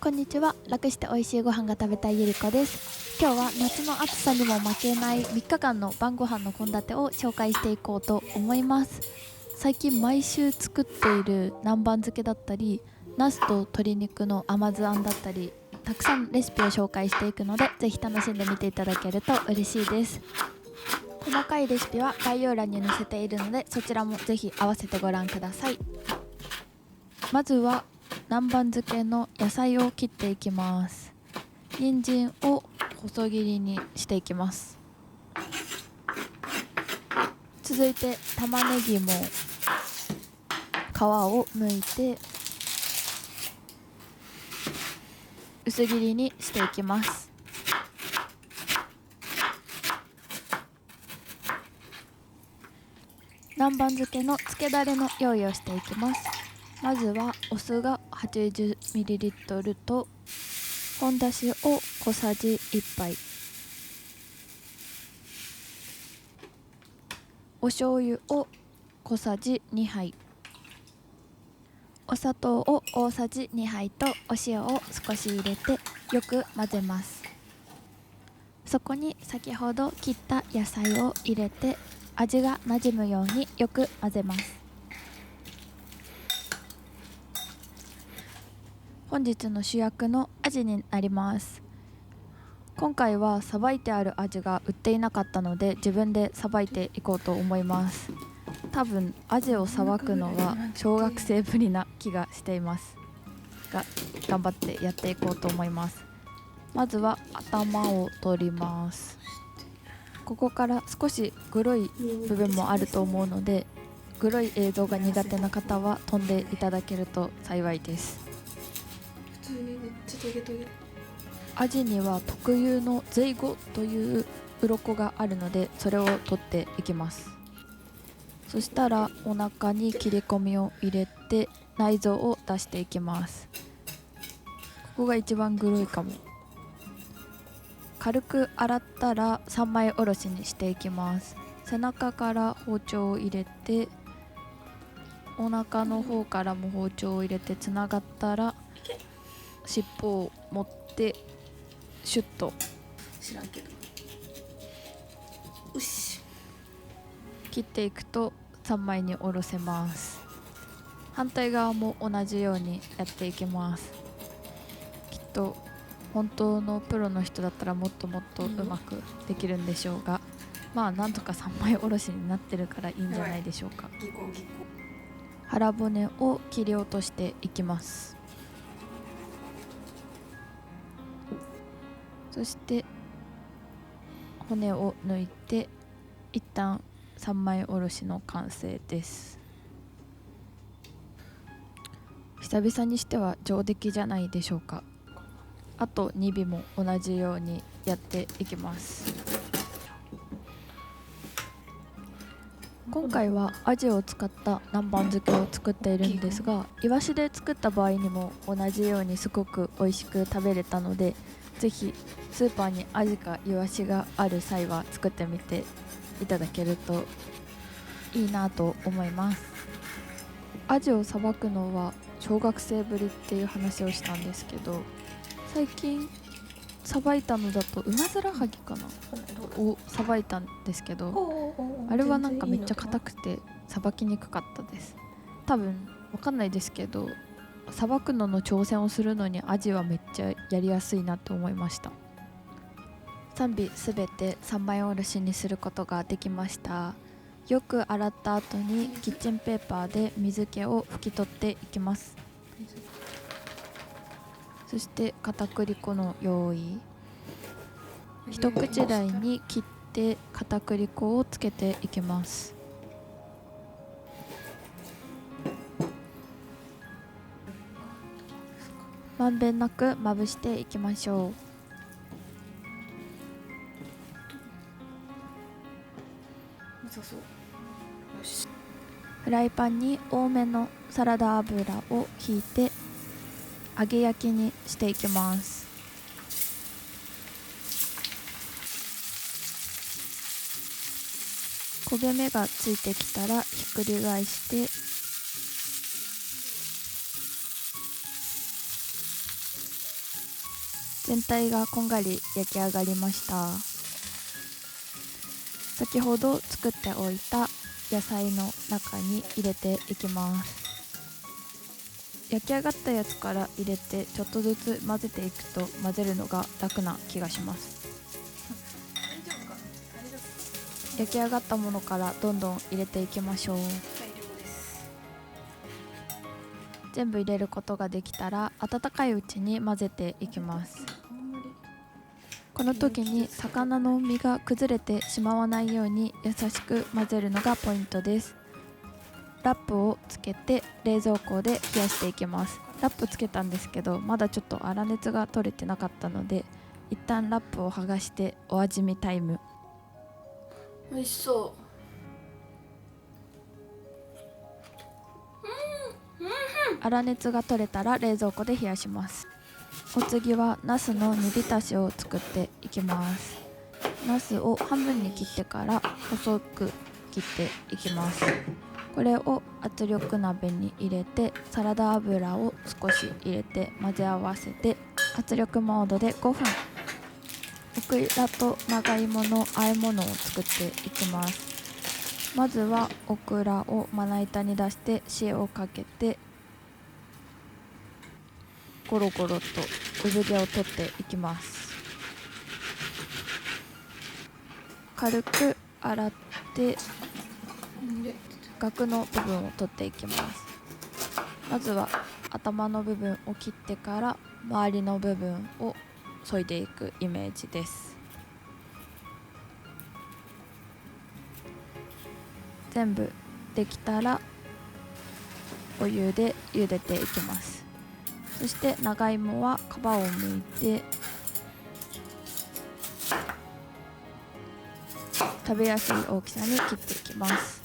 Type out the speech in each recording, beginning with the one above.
こんにちは。楽して美味しいご飯が食べたいゆりこです。今日は夏の暑さにも負けない3日間の晩ご飯の献立を紹介していこうと思います。最近毎週作っている南蛮漬けだったり、ナスと鶏肉の甘酢あんだったり、たくさんレシピを紹介していくので、ぜひ楽しんでみていただけると嬉しいです。細かいレシピは概要欄に載せているので、そちらもぜひ合わせてご覧ください。まずは南蛮漬けの野菜を切っていきます。人参を細切りにしていきます。続いて玉ねぎも皮を剥いて薄切りにしていきます。南蛮漬けの漬けだれの用意をしていきます。まずはお酢が 80ml と本だしを小さじ1杯、お醤油を小さじ2杯、お砂糖を大さじ2杯とお塩を少し入れてよく混ぜます。そこに先ほど切った野菜を入れて味がなじむようによく混ぜます。本日の主役のアジになります。今回はさばいてあるアジが売っていなかったので自分でさばいていこうと思います。多分アジをさばくのは小学生ぶりな気がしていますが、頑張ってやっていこうと思います。まずは頭を取ります。ここから少しグロい部分もあると思うので、グロい映像が苦手な方は飛んでいただけると幸いです。普通にめっちゃトゲトゲ。アジには特有のゼイゴという鱗があるので、それを取っていきます。そしたらお腹に切り込みを入れて内臓を出していきます。ここが一番グロいかも。軽く洗ったら三枚おろしにしていきます。背中から包丁を入れて、お腹の方からも包丁を入れてつながったら尻尾を持ってシュッと知らんけど。よし。切っていくと3枚におろせます。反対側も同じようにやっていきます。きっと本当のプロの人だったらもっともっとうまくできるんでしょうが、まあなんとか3枚おろしになってるからいいんじゃないでしょうか。腹骨を切り落としていきます。そして骨を抜いて一旦3枚おろしの完成です。久々にしては上出来じゃないでしょうか。あと2尾も同じようにやっていきます。今回はアジを使った南蛮漬けを作っているんですが、イワシで作った場合にも同じようにすごく美味しく食べれたので、ぜひスーパーにアジかイワシがある際は作ってみていただけるといいなと思います。アジをさばくのは小学生ぶりっていう話をしたんですけど、最近さばいたのだとウマヅラハギかなをさばいたんですけど、あれはなんかめっちゃ硬くてさばきにくかったです。多分わかんないですけど、さばくのの挑戦をするのにアジはめっちゃやりやすいなと思いました。3尾すべて3枚おろしにすることができました。よく洗った後にキッチンペーパーで水気を拭き取っていきます。そして片栗粉の用意、一口大に切って片栗粉をつけていきます。まんべんなくまぶしていきましょう。フライパンに多めのサラダ油をひいて揚げ焼きにしていきます。焦げ目がついてきたらひっくり返して全体がこんがり焼き上がりました。先ほど作っておいた野菜の中に入れていきます。焼き上がったやつから入れてちょっとずつ混ぜていくと混ぜるのが楽な気がします。焼き上がったものからどんどん入れていきましょう。大量です。全部入れることができたら温かいうちに混ぜていきます。この時に魚の身が崩れてしまわないように優しく混ぜるのがポイントです。ラップをつけて冷蔵庫で冷やしていきます。ラップつけたんですけどまだちょっと粗熱が取れてなかったので一旦ラップを剥がしてお味見タイム。美味しそう。粗熱が取れたら冷蔵庫で冷やします。お次はナスの煮浸しを作っていきます。ナスを半分に切ってから細く切っていきます。これを圧力鍋に入れてサラダ油を少し入れて混ぜ合わせて圧力モードで5分。オクラと長芋の和え物を作っていきます。まずはオクラをまな板に出して塩をかけてゴロゴロと産毛を取っていきます。軽く洗ってガの部分を取っていきます。まずは頭の部分を切ってから周りの部分を削いでいくイメージです。全部できたらお湯で茹でていきます。そして長芋は皮を剥いて食べやすい大きさに切っていきます。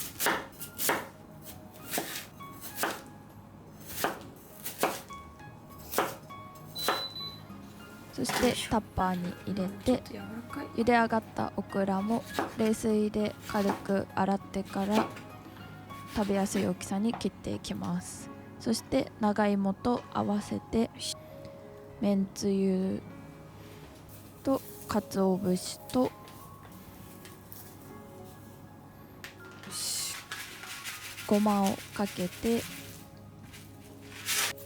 そしてタッパーに入れて茹で上がったオクラも冷水で軽く洗ってから食べやすい大きさに切っていきます。そして長芋と合わせてめんつゆと鰹節とごまをかけて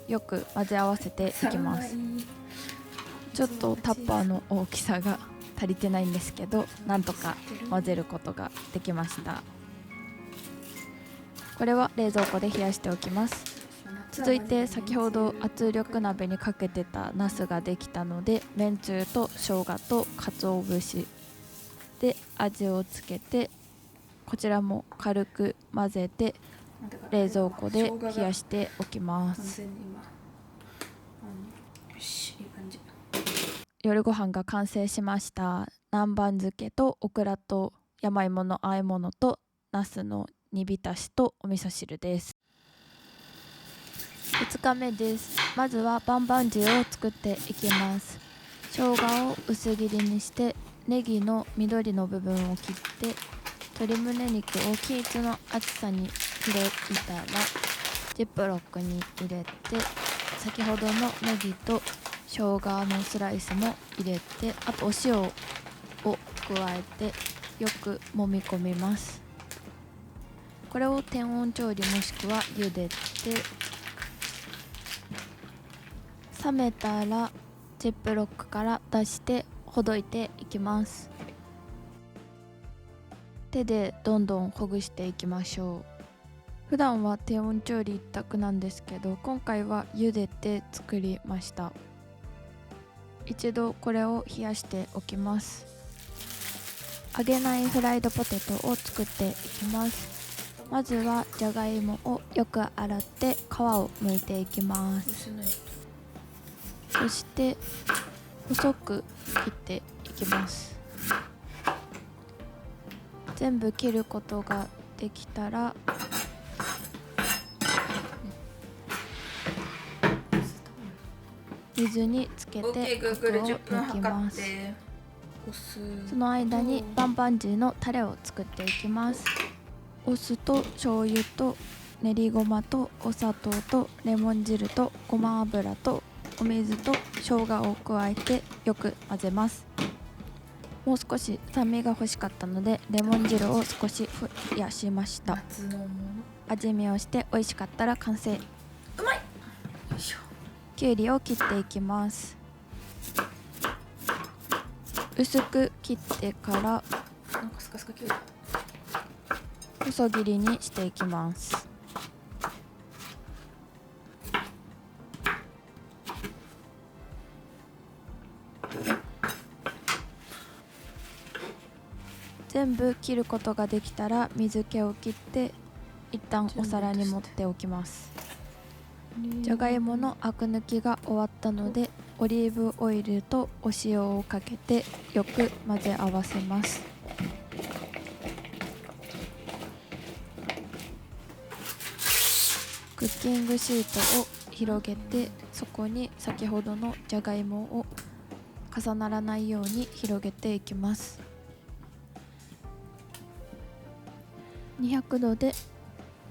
よく混ぜ合わせていきます。ちょっとタッパーの大きさが足りてないんですけどなんとか混ぜることができました。これは冷蔵庫で冷やしておきます。続いて先ほど圧力鍋にかけてたナスができたのでめんつゆと生姜と鰹節で味をつけてこちらも軽く混ぜて冷蔵庫で冷やしておきます。夜ご飯が完成しました。南蛮漬けとオクラと山芋の和え物とナスの煮浸しとお味噌汁です。2日目です。まずはバンバンジーを作っていきます。生姜を薄切りにしてネギの緑の部分を切って鶏胸肉を均一の厚さに切れたらジップロックに入れて先ほどのネギと生姜のスライスも入れてあとお塩を加えてよく揉み込みます。これを低温調理もしくは茹でて冷めたらジップロックから出してほどいていきます。手でどんどんほぐしていきましょう。普段は低温調理一択なんですけど今回は茹でて作りました。一度これを冷やしておきます。揚げないフライドポテトを作っていきます。まずはじゃがいもをよく洗って皮を剥いていきます。そして細く切っていきます。全部切ることができたら水につけてアクを抜きます。その間にバンバンジーのタレを作っていきます。お酢と醤油と練りごまとお砂糖とレモン汁とごま油とお水と生姜を加えてよく混ぜます。もう少し酸味が欲しかったのでレモン汁を少し増やしました。夏のもの。味見をして美味しかったら完成。うまい。よいしょ。きゅうりを切っていきます。薄く切ってからなんかスカスカきゅうり。細切りにしていきます。全部切ることができたら水気を切って一旦お皿に盛っておきます。じゃがいものアク抜きが終わったのでオリーブオイルとお塩をかけてよく混ぜ合わせます。クッキングシートを広げてそこに先ほどのじゃがいもを重ならないように広げていきます。200度で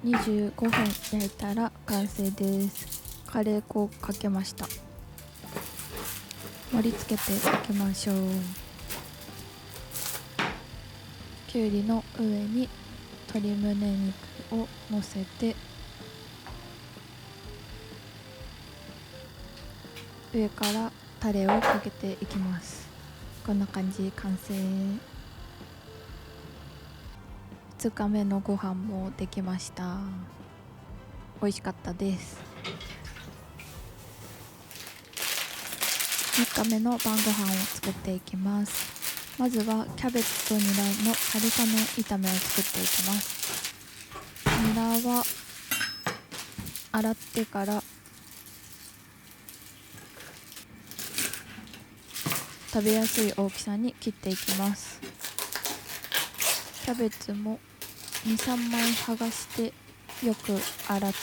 25分焼いたら完成です。カレー粉をかけました。盛り付けていきましょう。きゅうりの上に鶏胸肉を乗せて上からタレをかけていきます。こんな感じ。完成。2日目のご飯もできました。美味しかったです。3日目の晩ご飯を作っていきます。まずはキャベツとニラの春雨炒めを作っていきます。ニラは洗ってから食べやすい大きさに切っていきます。キャベツも 2,3 枚剥がしてよく洗って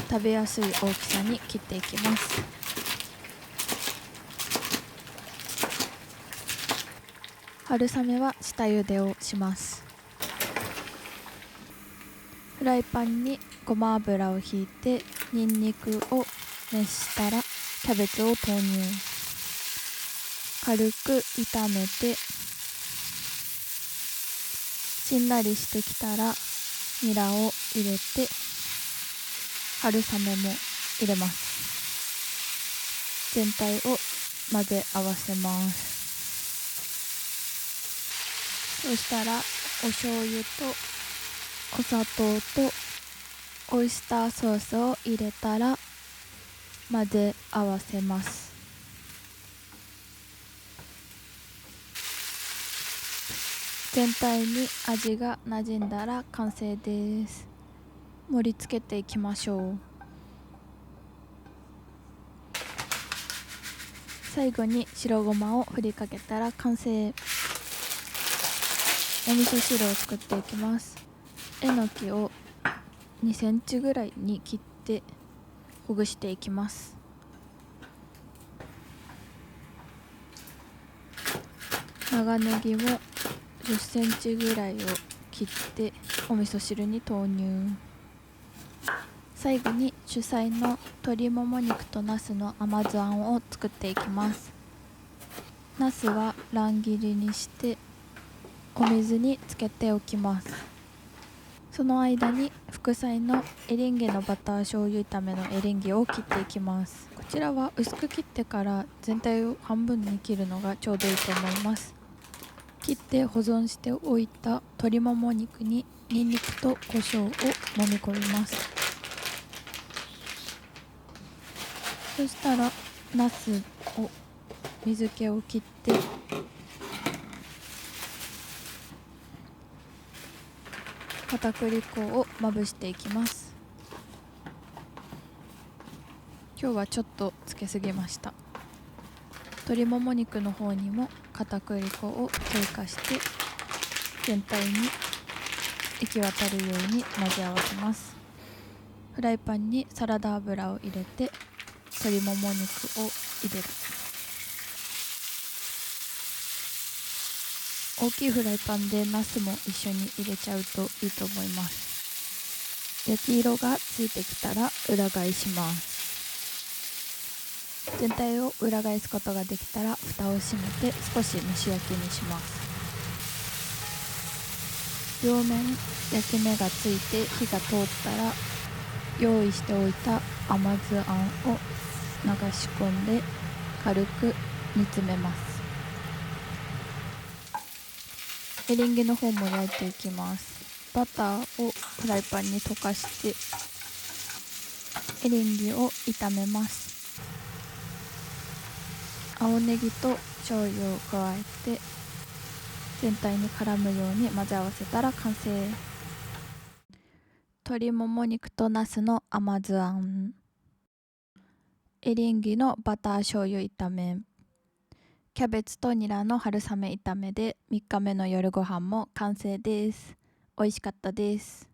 食べやすい大きさに切っていきます。春雨は下茹でをします。フライパンにごま油をひいてニンニクを熱したらキャベツを投入。軽く炒めてしんなりしてきたらニラを入れて春雨も入れます。全体を混ぜ合わせます。そしたらお醤油とお砂糖とオイスターソースを入れたら混ぜ合わせます。全体に味がなじんだら完成です。盛り付けていきましょう。最後に白ごまを振りかけたら完成。お味噌汁を作っていきます。えのきを2センチぐらいに切ってほぐしていきます。長ネギも10センチぐらいを切ってお味噌汁に投入。最後に主菜の鶏もも肉とナスの甘酢あんを作っていきます。ナスは乱切りにしてお水につけておきます。その間に副菜のエリンギのバター醤油炒めのエリンギを切っていきます。こちらは薄く切ってから全体を半分に切るのがちょうどいいと思います。切って保存しておいた鶏もも肉にニンニクと胡椒を揉み込みます。そしたらナスを水気を切って片栗粉をまぶしていきます。今日はちょっとつけすぎました。鶏もも肉の方にも片栗粉を追加して全体に行き渡るように混ぜ合わせます。フライパンにサラダ油を入れて鶏もも肉を入れる。大きいフライパンでナスも一緒に入れちゃうといいと思います。焼き色がついてきたら裏返します。全体を裏返すことができたら蓋を閉めて少し蒸し焼きにします。両面焼き目がついて火が通ったら用意しておいた甘酢あんを流し込んで軽く煮詰めます。エリンギの方も焼いていきます。バターをフライパンに溶かしてエリンギを炒めます。青ネギと醤油を加えて全体に絡むように混ぜ合わせたら完成。鶏もも肉とナスの甘酢あん、エリンギのバター醤油炒め、キャベツとニラの春雨炒めで3日目の夜ご飯も完成です。美味しかったです。